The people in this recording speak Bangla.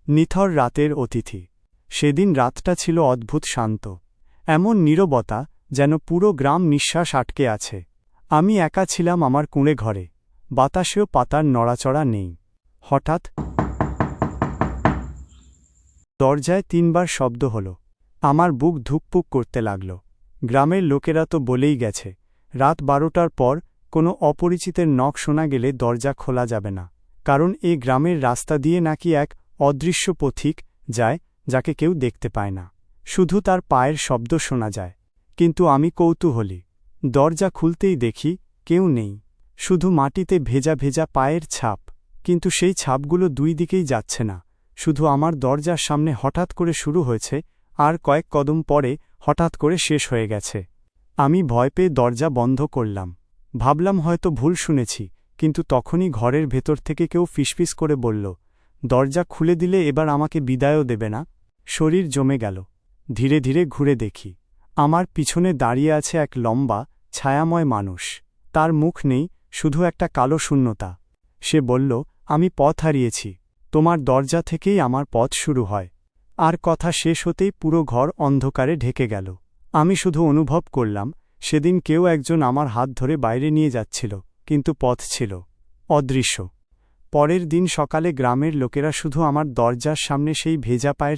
নিথর রাতের অতিথি। সেদিন রাতটা ছিল অদ্ভুত শান্ত। এমন নীরবতা যেন পুরো গ্রাম নিঃশ্বাস আটকে আছে। আমি একা ছিলাম আমার কুঁড়ে ঘরে। বাতাসেও পাতার নড়াচড়া নেই। হঠাৎ দরজায় ৩ বার শব্দ হল। আমার বুক ধুকপুক করতে লাগল। গ্রামের লোকেরা তো বলেই গেছে, রাত ১২টার পর কোনো অপরিচিতের নখ শোনা গেলে দরজা খোলা যাবে না, কারণ এ গ্রামের রাস্তা দিয়ে নাকি এক অদৃশ্য পথিক যায়, যাকে কেউ দেখতে পায় না, শুধু তার পায়ের শব্দ শোনা যায়। কিন্তু আমি কৌতূহলী। দরজা খুলতেই দেখি কেউ নেই, শুধু মাটিতে ভেজা ভেজা পায়ের ছাপ। কিন্তু সেই ছাপগুলো ২ দিকেই যাচ্ছে না, শুধু আমার দরজার সামনে হঠাৎ করে শুরু হয়েছে, আর কয়েক কদম পরে হঠাৎ করে শেষ হয়ে গেছে। আমি ভয় পেয়ে দরজা বন্ধ করলাম। ভাবলাম হয়তো ভুল শুনেছি, কিন্তু তখনই ঘরের ভেতর থেকে কেউ ফিসফিস করে বলল, দরজা খুলে দিলে এবার আমাকে বিদায়ও দেবে না। শরীর জমে গেল। ধীরে ধীরে ঘুরে দেখি, আমার পিছনে দাঁড়িয়ে আছে এক লম্বা, ছায়াময় মানুষ। তার মুখ নেই, শুধু একটা কালো শূন্যতা। সে বলল, আমি পথ হারিয়েছি, তোমার দরজা থেকেই আমার পথ শুরু হয়। আর কথা শেষ হতেই পুরো ঘর অন্ধকারে ঢেকে গেল। আমি শুধু অনুভব করলাম, সেদিন কেউ একজন আমার হাত ধরে বাইরে নিয়ে যাচ্ছিল, কিন্তু পথ ছিল অদৃশ্য। পরের দিন সকালে গ্রামের লোকেরা শুধু আমার দরজার সামনে সেই ভেজা পায়ের